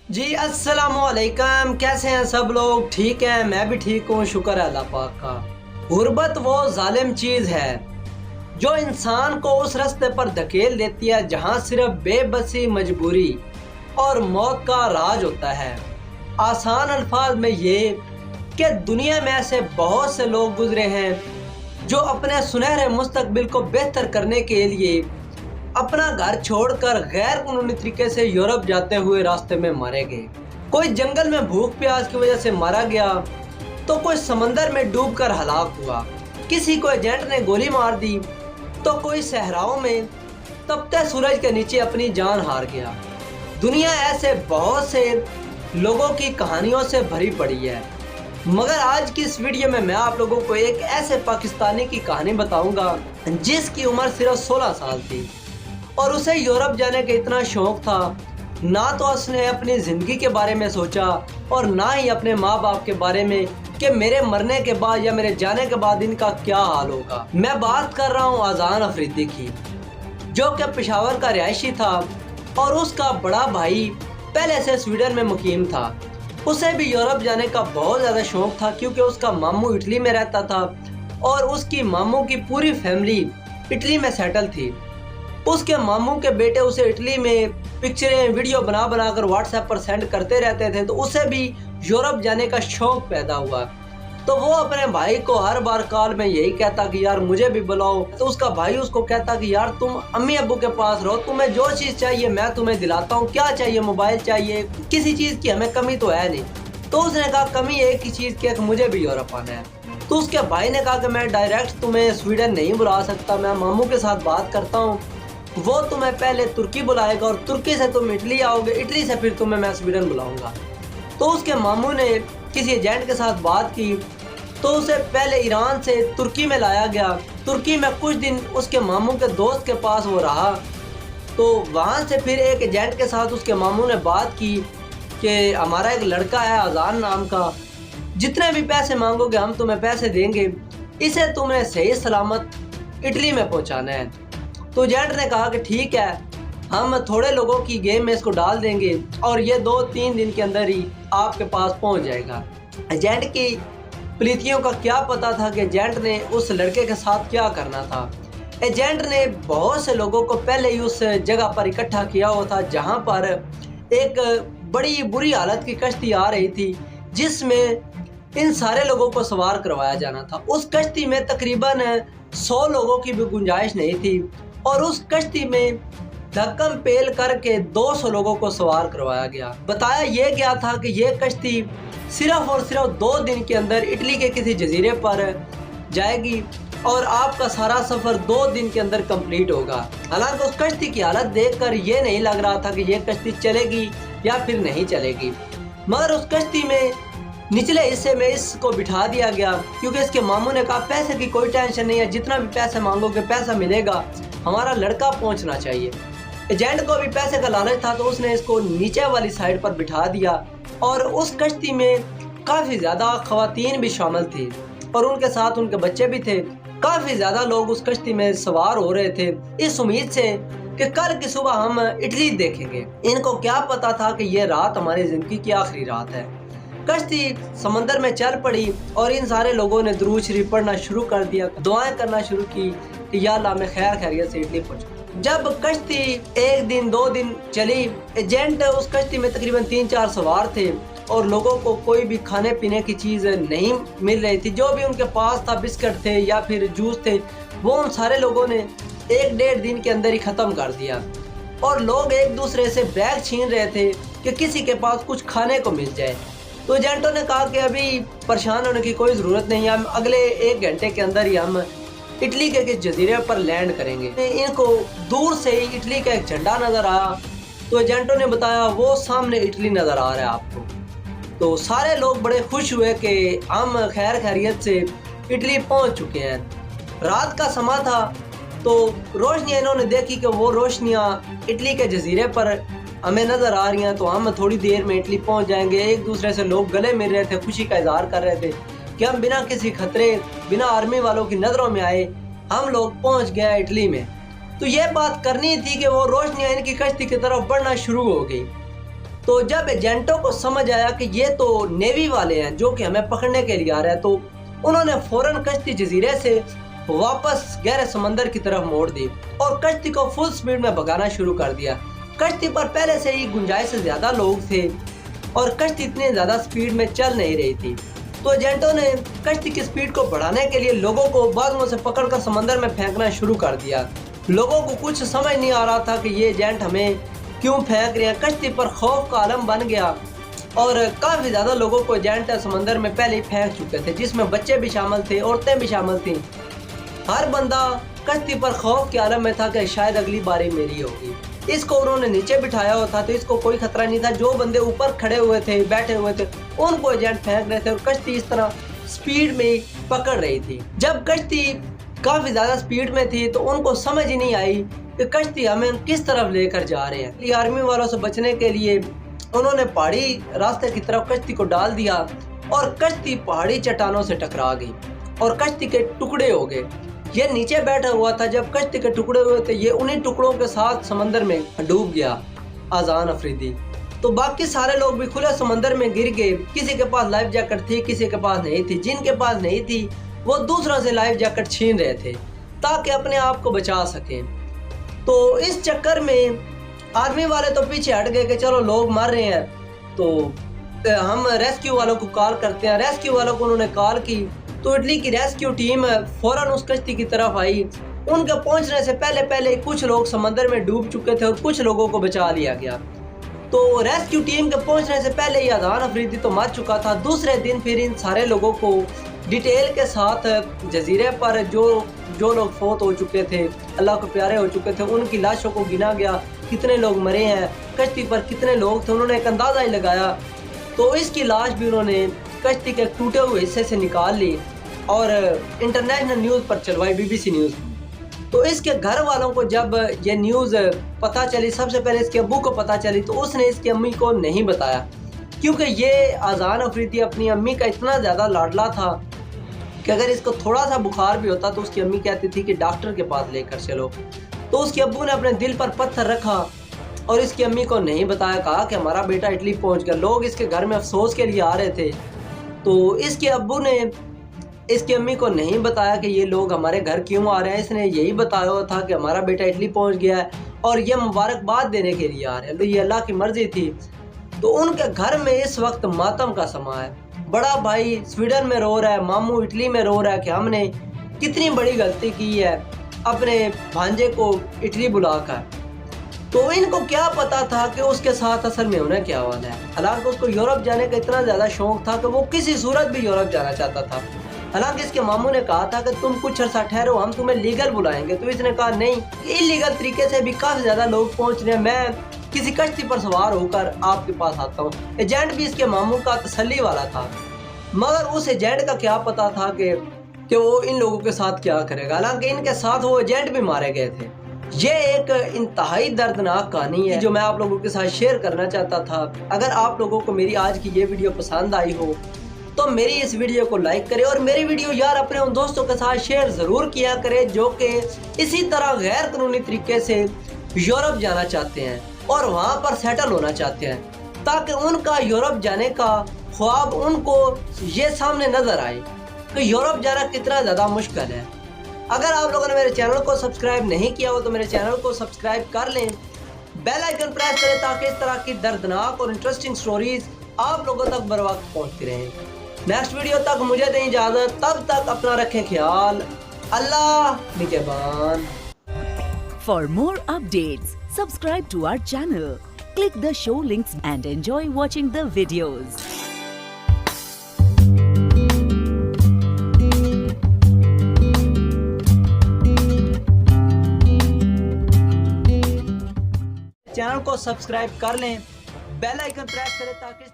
जी अस्सलाम वालेकुम। कैसे हैं सब लोग? ठीक हैं, मैं भी ठीक हूँ, शुक्र है अल्लाह पाक का। गुर्बत वो जालिम चीज़ है जो इंसान को उस रास्ते पर धकेल देती है जहाँ सिर्फ बेबसी, मजबूरी और मौत का राज होता है। आसान अल्फाज में ये कि दुनिया में ऐसे बहुत से लोग गुजरे हैं जो अपने सुनहरे मुस्तकबिल को बेहतर करने के लिए अपना घर छोड़कर गैर कानूनी तरीके से यूरोप जाते हुए रास्ते में मारे गए। कोई जंगल में भूख प्यास की वजह से मारा गया तो कोई समंदर में डूबकर हलाक हुआ। किसी को एजेंट ने गोली मार दी तो कोई सहराओं में तपते सूरज के नीचे अपनी जान हार गया। दुनिया ऐसे बहुत से लोगों की कहानियों से भरी पड़ी है, मगर आज की इस वीडियो में मैं आप लोगों को एक ऐसे पाकिस्तानी की कहानी बताऊंगा जिसकी उम्र सिर्फ 16 साल थी और उसे यूरोप जाने का इतना शौक था। ना तो उसने अपनी ज़िंदगी के बारे में सोचा और ना ही अपने माँ बाप के बारे में कि मेरे मरने के बाद या मेरे जाने के बाद इनका क्या हाल होगा। मैं बात कर रहा हूँ अजान अफरीदी की, जो कि पेशावर का रिहायशी था और उसका बड़ा भाई पहले से स्वीडन में मुकीम था। उसे भी यूरोप जाने का बहुत ज़्यादा शौक था क्योंकि उसका मामू इटली में रहता था और उसकी मामू की पूरी फैमिली इटली में सेटल थी। उसके मामू के बेटे उसे इटली में पिक्चरें वीडियो बना बना कर व्हाट्सएप पर सेंड करते रहते थे, तो उसे भी यूरोप जाने का शौक पैदा हुआ। तो वो अपने भाई को हर बार कॉल में यही कहता कि यार मुझे भी बुलाओ। तो उसका भाई उसको कहता कि यार तुम अम्मी अब्बू के पास रहो, तुम्हें जो चीज़ चाहिए मैं तुम्हें दिलाता हूँ। क्या चाहिए? मोबाइल चाहिए, किसी चीज़ की हमें कमी तो है नहीं। तो उसने कहा कमी एक ही चीज़ की है कि मुझे भी यूरोप आना है। तो उसके भाई ने कहा कि मैं डायरेक्ट तुम्हें स्वीडन नहीं बुला सकता, मैं मामू के साथ बात करता हूँ, वो तुम्हें पहले तुर्की बुलाएगा और तुर्की से तुम इटली आओगे, इटली से फिर तुम्हें मैं स्वीडन बुलाऊंगा। तो उसके मामू ने किसी एजेंट के साथ बात की तो उसे पहले ईरान से तुर्की में लाया गया। तुर्की में कुछ दिन उसके मामू के दोस्त के पास वो रहा। तो वहाँ से फिर एक एजेंट के साथ उसके मामू ने बात की कि हमारा एक लड़का है अजान नाम का, जितने भी पैसे मांगोगे हम तुम्हें पैसे देंगे, इसे तुमने सही सलामत इटली में पहुँचाना है। तो एजेंट ने कहा कि ठीक है, हम थोड़े लोगों की गेम में इसको डाल देंगे और ये 2-3 दिन के अंदर ही आपके पास पहुंच जाएगा। एजेंट की प्रीतियों का क्या पता था कि एजेंट ने उस लड़के के साथ क्या करना था। एजेंट ने बहुत से लोगों को पहले ही उस जगह पर इकट्ठा किया हुआ था जहां पर एक बड़ी बुरी हालत की कश्ती आ रही थी जिसमें इन सारे लोगों को सवार करवाया जाना था। उस कश्ती में तकरीबन 100 लोगों की भी गुंजाइश नहीं थी और उस कश्ती में धक्कम पेल करके 200 लोगों को सवार करवाया गया। बताया यह गया था कि यह कश्ती सिर्फ और सिर्फ 2 दिन के अंदर इटली के किसी जजीरे पर जाएगी और आपका सारा सफ़र 2 दिन के अंदर कंप्लीट होगा। हालांकि उस कश्ती की हालत देखकर यह नहीं लग रहा था कि यह कश्ती चलेगी या फिर नहीं चलेगी, मगर उस कश्ती में निचले हिस्से में इसको बिठा दिया गया क्योंकि इसके मामू ने कहा पैसे की कोई टेंशन नहीं है, जितना भी पैसे मांगोगे पैसा मिलेगा, हमारा लड़का पहुंचना चाहिए। एजेंट को भी पैसे का लालच था तो उसने इसको नीचे वाली साइड पर बिठा दिया और उस कश्ती में काफ़ी ज़्यादा ख़वातीन भी शामिल थी और उनके साथ उनके बच्चे भी थे। काफ़ी ज़्यादा लोग उस कश्ती में सवार हो रहे थे इस उम्मीद से कि कल की सुबह हम इटली देखेंगे। इनको क्या पता था कि ये रात हमारी ज़िंदगी की आखिरी रात है। कश्ती समंदर में चल पड़ी और इन सारे लोगों ने दुरूद शरीफ पढ़ना शुरू कर दिया, दुआएं करना शुरू की कि या अल्लाह मैं खैर खैरियत से इटली पहुंचूं। जब कश्ती 1 दिन 2 दिन चली, एजेंट उस कश्ती में तकरीबन 3-4 सवार थे और लोगों को कोई भी खाने पीने की चीज़ नहीं मिल रही थी। जो भी उनके पास था, बिस्किट थे या फिर जूस थे, वो उन सारे लोगों ने 1-1.5 दिन के अंदर ही ख़त्म कर दिया और लोग एक दूसरे से बैग छीन रहे थे कि किसी के पास कुछ खाने को मिल जाए। तो एजेंटों ने कहा कि अभी परेशान होने की कोई ज़रूरत नहीं है, हम अगले 1 घंटे के अंदर ही हम इटली के किस जजीरे पर लैंड करेंगे। इनको दूर से ही इटली का एक झंडा नज़र आया तो एजेंटों ने बताया वो सामने इटली नज़र आ रहा है आपको। तो सारे लोग बड़े खुश हुए कि हम खैर खैरियत से इटली पहुंच चुके हैं। रात का समा था तो रोशनियाँ इन्होंने देखी कि वो रोशनियाँ इटली के जजीरे पर हमें नज़र आ रही हैं, तो हम थोड़ी देर में इटली पहुंच जाएंगे। एक दूसरे से लोग गले मिल रहे थे, खुशी का इजहार कर रहे थे कि हम बिना किसी खतरे, बिना आर्मी वालों की नज़रों में आए हम लोग पहुंच गए इटली में। तो ये बात करनी थी कि वो रोशनियाँ इनकी कश्ती की तरफ बढ़ना शुरू हो गई تو جب ایجنٹوں کو سمجھ آیا کہ یہ تو نیوی والے ہیں جو کہ ہمیں پکڑنے کے لیے آ رہے ہیں، تو انہوں نے فوراً کشتی جزیرے سے واپس گہرے سمندر کی طرف موڑ دی اور کشتی کو فل سپیڈ میں بھگانا شروع کر دیا۔ کشتی پر پہلے سے ہی گنجائش سے زیادہ لوگ تھے اور کشتی اتنی زیادہ سپیڈ میں چل نہیں رہی تھی، تو ایجنٹوں نے کشتی کی سپیڈ کو بڑھانے کے لیے لوگوں کو باغوں سے پکڑ کر سمندر میں پھینکنا شروع کر دیا۔ لوگوں کو کچھ سمجھ نہیں آ رہا تھا کہ یہ ایجنٹ ہمیں کیوں پھینک رہے ہیں۔ کشتی پر خوف کا عالم بن گیا اور کافی زیادہ لوگوں کو ایجنٹ سمندر میں پہلے ہی پھینک چکے تھے، جس میں بچے بھی شامل تھے، عورتیں بھی شامل تھیں۔ ہر بندہ کشتی پر خوف کے عالم میں تھا کہ شاید اگلی باری میری ہوگی۔ اس کو انہوں نے نیچے بٹھایا ہوا تھا تو اس کو کوئی خطرہ نہیں تھا۔ جو بندے اوپر کھڑے ہوئے تھے، بیٹھے ہوئے تھے، ان کو ایجنٹ پھینک رہے تھے اور کشتی اس طرح سپیڈ میں پکڑ رہی تھی۔ جب کشتی کافی زیادہ سپیڈ میں تھی تو ان کو سمجھ ہی نہیں آئی کہ کشتی ہمیں کس طرف لے کر جا رہے ہیں۔ آرمی والوں سے بچنے کے لیے انہوں نے پہاڑی راستے کی طرف کشتی کو ڈال دیا اور کشتی پہاڑی چٹانوں سے ٹکرا گئی اور کشتی کے ٹکڑے ہو گئے۔ یہ نیچے بیٹھا ہوا تھا، جب کشتی کے ٹکڑے ہوئے تھے یہ انہی ٹکڑوں کے ساتھ سمندر میں ڈوب گیا اذان افریدی۔ تو باقی سارے لوگ بھی کھلے سمندر میں گر گئے۔ کسی کے پاس لائف جیکٹ تھی، کسی کے پاس نہیں تھی۔ جن کے پاس نہیں تھی وہ دوسروں سے لائف جیکٹ چھین رہے تھے تاکہ اپنے آپ کو بچا سکیں۔ تو اس چکر میں آرمی والے تو پیچھے ہٹ گئے کہ چلو لوگ مر رہے ہیں تو ہم ریسکیو والوں کو کال کرتے ہیں۔ ریسکیو والوں کو انہوں نے کال کی تو اٹلی کی ریسکیو ٹیم فوراً اس کشتی کی طرف آئی۔ ان کے پہنچنے سے پہلے کچھ لوگ سمندر میں ڈوب چکے تھے اور کچھ لوگوں کو بچا لیا گیا۔ تو ریسکیو ٹیم کے پہنچنے سے پہلے ہی اذان افریدی تو مر چکا تھا۔ دوسرے دن پھر ان سارے لوگوں کو ڈیٹیل کے ساتھ جزیرے پر جو لوگ فوت ہو چکے تھے، اللہ کو پیارے ہو چکے تھے، ان کی لاشوں کو گنا گیا، کتنے لوگ مرے ہیں، کشتی پر کتنے لوگ تھے، انہوں نے ایک اندازہ ہی لگایا۔ تو اس کی لاش بھی انہوں نے کشتی کے ٹوٹے ہوئے حصے سے نکال لی اور انٹرنیشنل نیوز پر چلوائی، BBC نیوز۔ تو اس کے گھر والوں کو جب یہ نیوز پتہ چلی، سب سے پہلے اس کے ابو کو پتہ چلی، تو اس نے اس کی امی کو نہیں بتایا، کیونکہ یہ اذان افریدی اپنی امی کا اتنا زیادہ لاڈلا تھا کہ اگر اس کو تھوڑا سا بخار بھی ہوتا تو اس کی امی کہتی تھی کہ ڈاکٹر کے پاس لے کر چلو۔ تو اس کے ابو نے اپنے دل پر پتھر رکھا اور اس کی امی کو نہیں بتایا، کہا کہ ہمارا بیٹا اٹلی پہنچ گیا۔ لوگ اس کے گھر میں افسوس کے لیے آ رہے تھے، تو اس کے ابو نے اس کی امی کو نہیں بتایا کہ یہ لوگ ہمارے گھر کیوں آ رہے ہیں۔ اس نے یہی بتایا ہوا تھا کہ ہمارا بیٹا اٹلی پہنچ گیا ہے اور یہ مبارکباد دینے کے لیے آ رہے ہیں، تو یہ اللہ کی مرضی تھی۔ تو ان کے گھر میں اس وقت ماتم کا سما ہے۔ بڑا بھائی سویڈن میں رو رہا ہے، ماموں اٹلی میں رو رہا ہے کہ ہم نے کتنی بڑی غلطی کی ہے اپنے بھانجے کو اٹلی بلا کر۔ تو ان کو کیا پتا تھا کہ اس کے ساتھ اصل میں انہیں کیا والا ہے۔ حالانکہ اس کو یورپ جانے کا اتنا زیادہ شوق تھا کہ وہ کسی صورت بھی یورپ جانا چاہتا تھا۔ حالانکہ اس کے ماموں نے کہا تھا کہ تم کچھ عرصہ ٹھہرو، ہم تمہیں لیگل بلائیں گے، تو اس نے کہا نہیں، انلیگل طریقے سے بھی کافی زیادہ لوگ پہنچ رہے ہیں، میں کسی کشتی پر سوار ہو کر آپ کے پاس آتا ہوں۔ ایجنٹ بھی اس کے ماموں کا تسلی والا تھا، مگر اس ایجنٹ کا کیا پتا تھا کہ وہ ان لوگوں کے ساتھ کیا کرے گا۔ حالانکہ ان کے ساتھ وہ ایجنٹ بھی مارے گئے تھے۔ یہ ایک انتہائی دردناک کہانی ہے جو میں آپ لوگوں کے ساتھ شیئر کرنا چاہتا تھا۔ اگر آپ لوگوں کو میری آج کی یہ ویڈیو پسند آئی ہو تو میری اس ویڈیو کو لائک کرے اور میری ویڈیو یار اپنے ان دوستوں کے ساتھ شیئر ضرور کیا کرے جو کہ اسی طرح غیر قانونی طریقے سے یورپ جانا چاہتے ہیں اور وہاں پر سیٹل ہونا چاہتے ہیں، تاکہ ان کا یورپ جانے کا خواب ان کو یہ سامنے نظر آئے کہ یورپ جانا کتنا زیادہ مشکل ہے۔ اگر آپ لوگوں نے میرے چینل کو سبسکرائب نہیں کیا ہو تو میرے چینل کو سبسکرائب کر لیں، بیل آئیکن پریس کریں تاکہ اس طرح کی دردناک اور انٹرسٹنگ سٹوریز آپ لوگوں تک بر وقت پہنچتی رہیں۔ نیکسٹ ویڈیو تک مجھے دیں اجازت، تب تک اپنا رکھیں خیال۔ اللہ نگہبان۔ For more updates, subscribe to our channel, click the show links and enjoy watching the videos. Channel کو سبسکرائب کر لیں، بیل آئیکن پریس کریں تاکہ